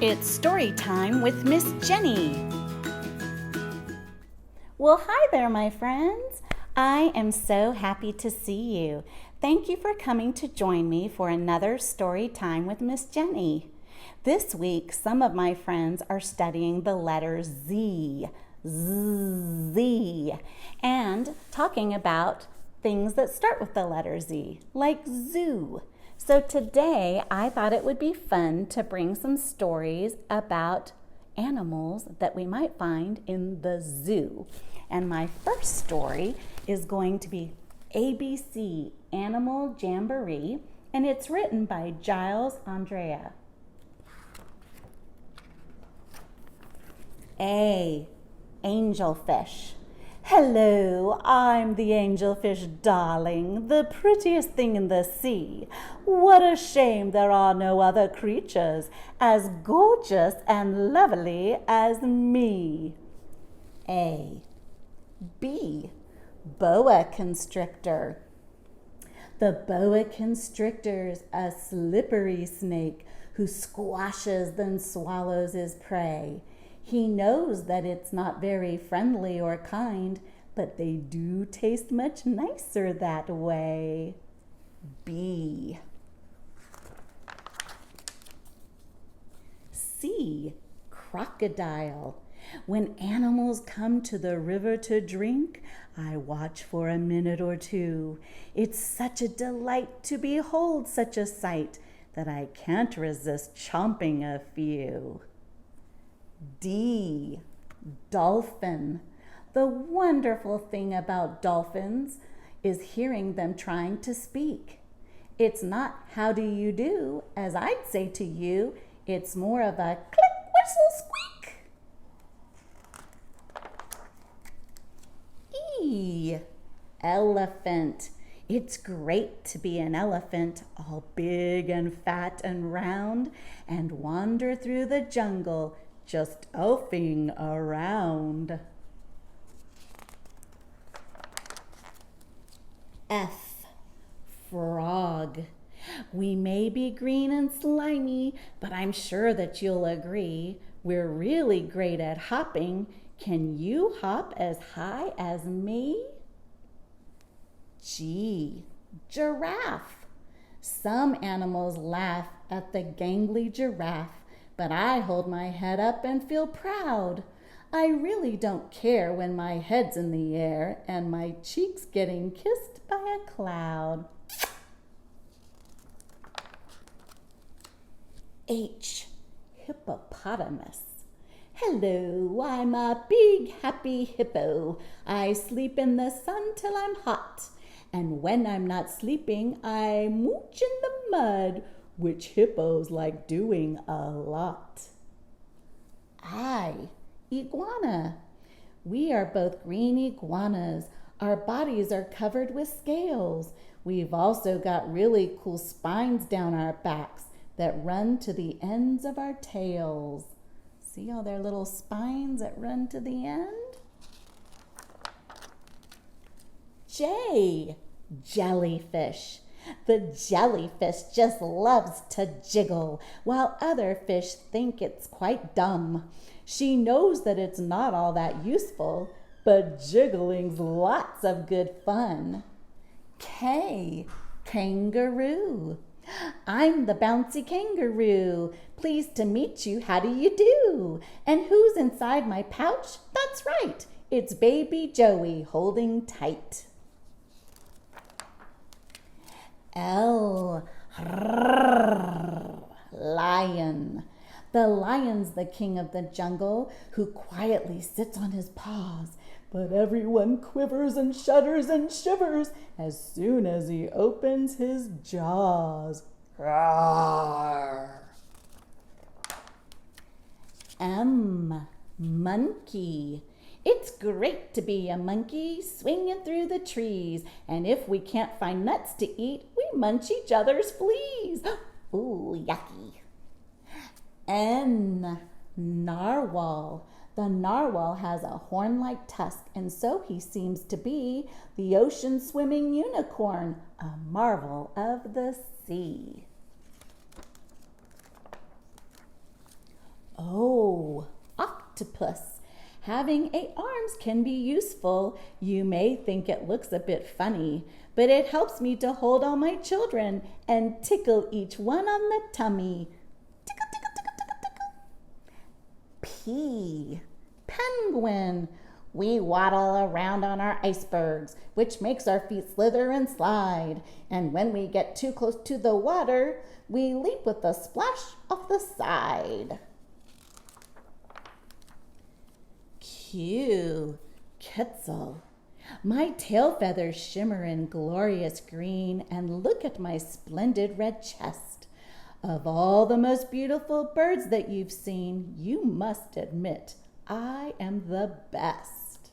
It's story time with Miss Jenny. Well, hi there, my friends. I am so happy to see you. Thank you for coming to join me for another story time with Miss Jenny. This week, some of my friends are studying the letter Z, and talking about things that start with the letter Z, like zoo. So today, I thought it would be fun to bring some stories about animals that we might find in the zoo. And my first story is going to be ABC, Animal Jamboree, and it's written by Giles, Andreae. A, angelfish. Hello, I'm the angelfish, darling, the prettiest thing in the sea. What a shame there are no other creatures as gorgeous and lovely as me. A. B. Boa constrictor. The boa constrictor's a slippery snake who squashes then swallows his prey. He knows that it's not very friendly or kind, but they do taste much nicer that way. B. C. Crocodile. When animals come to the river to drink, I watch for a minute or two. It's such a delight to behold such a sight that I can't resist chomping a few. D. Dolphin. The wonderful thing about dolphins is hearing them trying to speak. It's not how do you do, as I'd say to you. It's more of a click, whistle, squeak. E. Elephant. It's great to be an elephant, all big and fat and round, and wander through the jungle, just elfing around. F. Frog. We may be green and slimy, but I'm sure that you'll agree we're really great at hopping. Can you hop as high as me? G. Giraffe. Some animals laugh at the gangly giraffe, but I hold my head up and feel proud. I really don't care when my head's in the air and my cheek's getting kissed by a cloud. H. Hippopotamus. Hello, I'm a big happy hippo. I sleep in the sun till I'm hot. And when I'm not sleeping, I mooch in the mud, which hippos like doing a lot. I. Iguana. We are both green iguanas. Our bodies are covered with scales. We've also got really cool spines down our backs that run to the ends of our tails. See all their little spines that run to the end? J. Jellyfish. The jellyfish just loves to jiggle, while other fish think it's quite dumb. She knows that it's not all that useful, but jiggling's lots of good fun. K. Kangaroo. I'm the bouncy kangaroo. Pleased to meet you. How do you do? And who's inside my pouch? That's right. It's baby Joey holding tight. L. Lion. The lion's the king of the jungle who quietly sits on his paws, but everyone quivers and shudders and shivers as soon as he opens his jaws. Roar. M. Monkey. It's great to be a monkey swinging through the trees, and if we can't find nuts to eat, we munch each other's fleas. Ooh, yucky. N. Narwhal. The narwhal has a horn-like tusk, and so he seems to be the ocean-swimming unicorn, a marvel of the sea. Oh, octopus. Having 8 arms can be useful. You may think it looks a bit funny, but it helps me to hold all my children and tickle each one on the tummy. Tickle, tickle, tickle, tickle, tickle. P. Penguin. We waddle around on our icebergs, which makes our feet slither and slide. And when we get too close to the water, we leap with a splash off the side. Q. Quetzal. My tail feathers shimmer in glorious green, and look at my splendid red chest. Of all the most beautiful birds that you've seen, you must admit I am the best.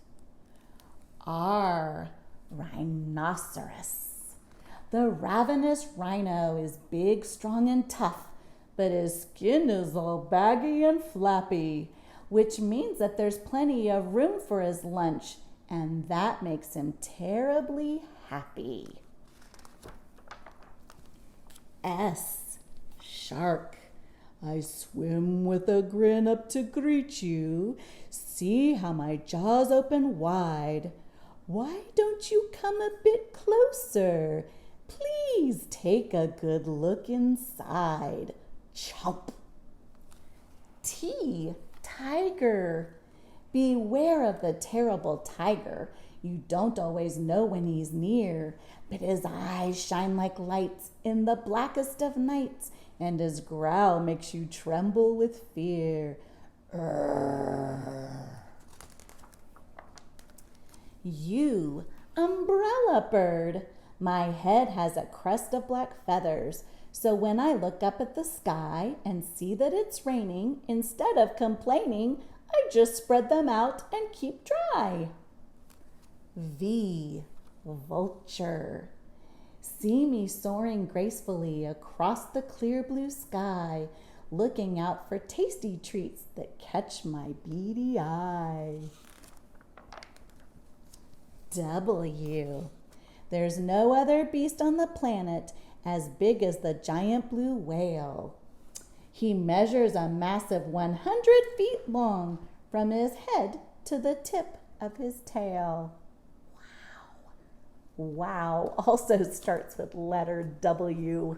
R. Rhinoceros. The ravenous rhino is big, strong, and tough, but his skin is all baggy and flappy, which means that there's plenty of room for his lunch, and that makes him terribly happy. S. Shark. I swim with a grin up to greet you. See how my jaws open wide. Why don't you come a bit closer? Please take a good look inside. Chomp. T. Tiger. Beware of the terrible tiger. You don't always know when he's near, but his eyes shine like lights in the blackest of nights, and his growl makes you tremble with fear. U. Umbrella bird. My head has a crest of black feathers, so when I look up at the sky and see that it's raining, instead of complaining, I just spread them out and keep dry. V. Vulture. See me soaring gracefully across the clear blue sky, looking out for tasty treats that catch my beady eye. W. There's no other beast on the planet as big as the giant blue whale. He measures a massive 100 feet long from his head to the tip of his tail. Wow also starts with letter W.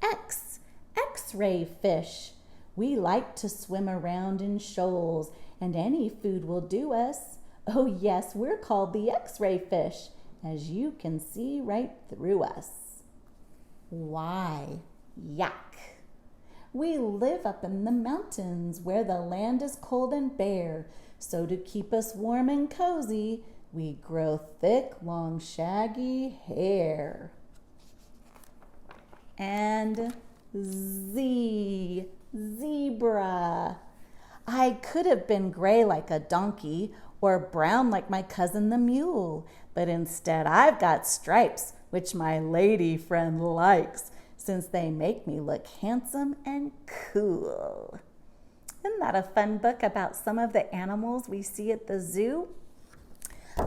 X. X-ray fish. We like to swim around in shoals, and any food will do us. Oh yes, we're called the X-ray fish, as you can see right through us. Y. Yak. We live up in the mountains where the land is cold and bare, so to keep us warm and cozy, we grow thick, long, shaggy hair. And Z. Zebra. I could have been gray like a donkey or brown like my cousin the mule, but instead I've got stripes, which my lady friend likes, since they make me look handsome and cool. Isn't that a fun book about some of the animals we see at the zoo?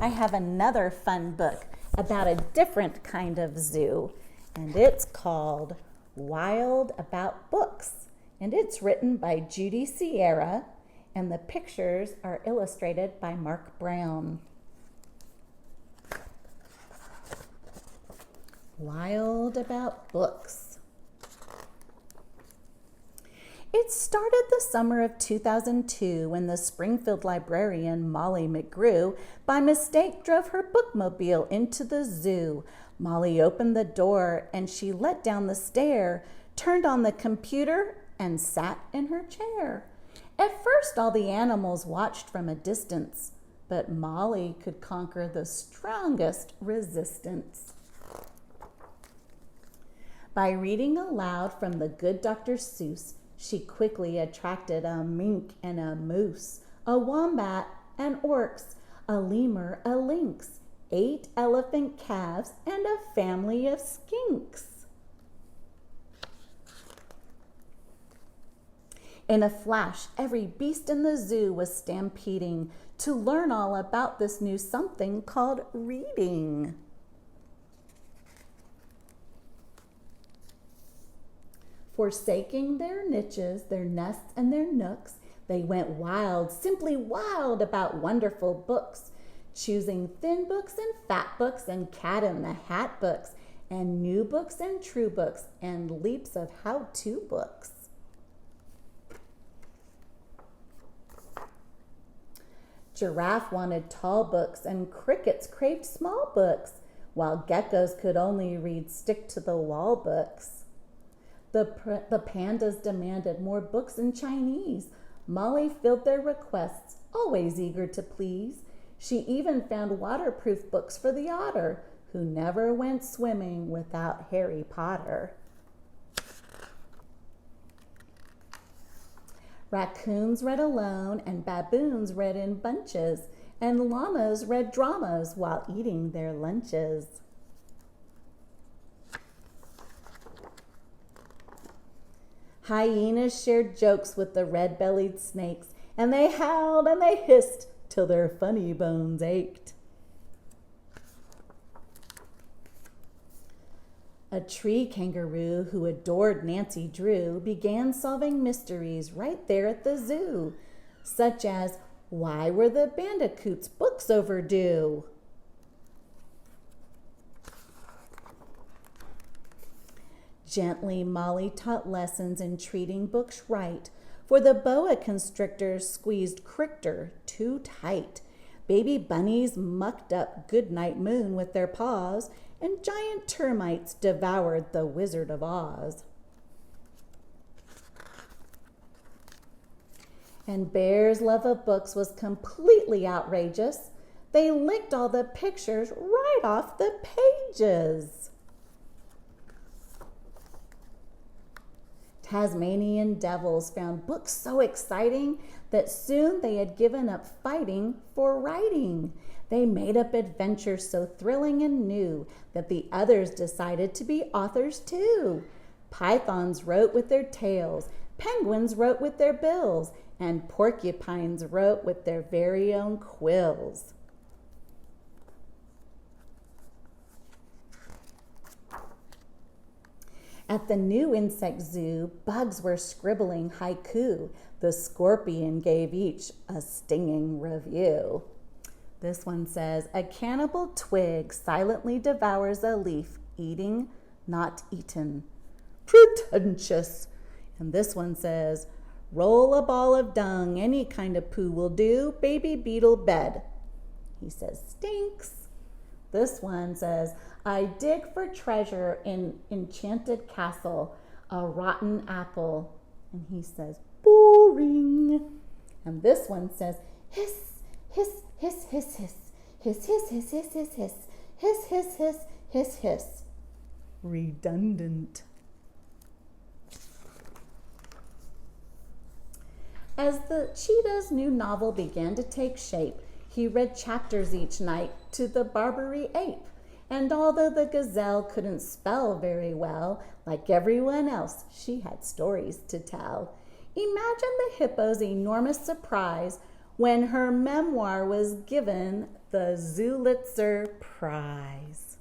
I have another fun book about a different kind of zoo, and it's called Wild About Books, and it's written by Judy, and the pictures are illustrated by Mark Brown. Wild About Books. It started the summer of 2002 when the Springfield librarian Molly McGrew by mistake drove her bookmobile into the zoo. Molly opened the door and she let down the stair, turned on the computer, and sat in her chair. At first, all the animals watched from a distance, but Molly could conquer the strongest resistance. By reading aloud from the good Dr. Seuss, she quickly attracted a mink and a moose, a wombat, an oryx, a lemur, a lynx, 8 elephant calves, and a family of skinks. In a flash, every beast in the zoo was stampeding to learn all about this new something called reading. Forsaking their niches, their nests, and their nooks, they went wild, simply wild about wonderful books, choosing thin books and fat books and cat-in-the-hat books and new books and true books and leaps of how-to books. Giraffe wanted tall books and crickets craved small books, while geckos could only read stick-to-the-wall books. The pandas demanded more books in Chinese. Molly filled their requests, always eager to please. She even found waterproof books for the otter, who never went swimming without Harry Potter. Raccoons read alone, and baboons read in bunches, and llamas read dramas while eating their lunches. Hyenas shared jokes with the red-bellied snakes, and they howled and they hissed till their funny bones ached. A tree kangaroo who adored Nancy Drew began solving mysteries right there at the zoo, such as, why were the bandicoots' books overdue? Gently, Molly taught lessons in treating books right, for the boa constrictors squeezed Crichter too tight. Baby bunnies mucked up Goodnight Moon with their paws, and giant termites devoured the Wizard of Oz. And Bear's love of books was completely outrageous. They licked all the pictures right off the pages. Tasmanian devils found books so exciting that soon they had given up fighting for writing. They made up adventures so thrilling and new that the others decided to be authors too. Pythons wrote with their tails, penguins wrote with their bills, and porcupines wrote with their very own quills. At the new insect zoo, bugs were scribbling haiku. The scorpion gave each a stinging review. This one says, a cannibal twig silently devours a leaf, eating, not eaten. Pretentious. And this one says, roll a ball of dung, any kind of poo will do, baby beetle bed. He says, stinks. This one says, I dig for treasure in enchanted castle, a rotten apple. And he says, boring. And this one says, hiss, hiss, hiss, hiss, hiss, hiss, hiss, hiss, hiss, hiss, hiss, hiss, hiss, hiss, hiss, hiss. Redundant. As the cheetah's new novel began to take shape, he read chapters each night to the Barbary ape. And although the gazelle couldn't spell very well, like everyone else, she had stories to tell. Imagine the hippo's enormous surprise when her memoir was given the Zulitzer Prize.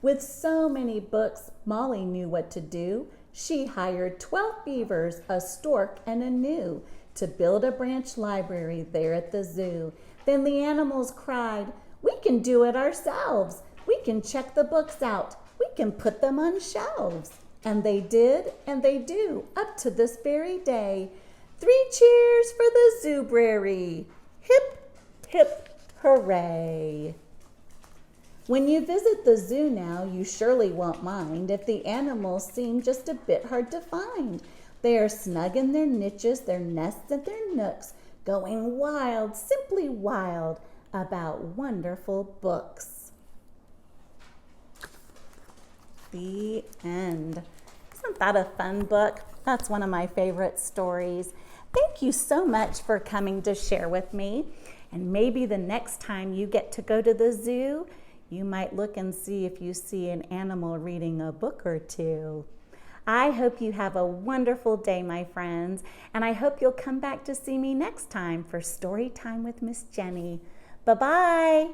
With so many books, Molly knew what to do. She hired 12 beavers, a stork, and a gnu to build a branch library there at the zoo. Then the animals cried, we can do it ourselves. We can check the books out. We can put them on shelves. And they did, and they do, up to this very day. 3 cheers for the zoobrary. Hip, hip, hooray. When you visit the zoo now, you surely won't mind if the animals seem just a bit hard to find. They are snug in their niches, their nests, and their nooks, going wild, simply wild, about wonderful books. The end. Isn't that a fun book? That's one of my favorite stories. Thank you so much for coming to share with me. And maybe the next time you get to go to the zoo, you might look and see if you see an animal reading a book or two. I hope you have a wonderful day, my friends, and I hope you'll come back to see me next time for Story Time with Miss Jenny. Bye-bye.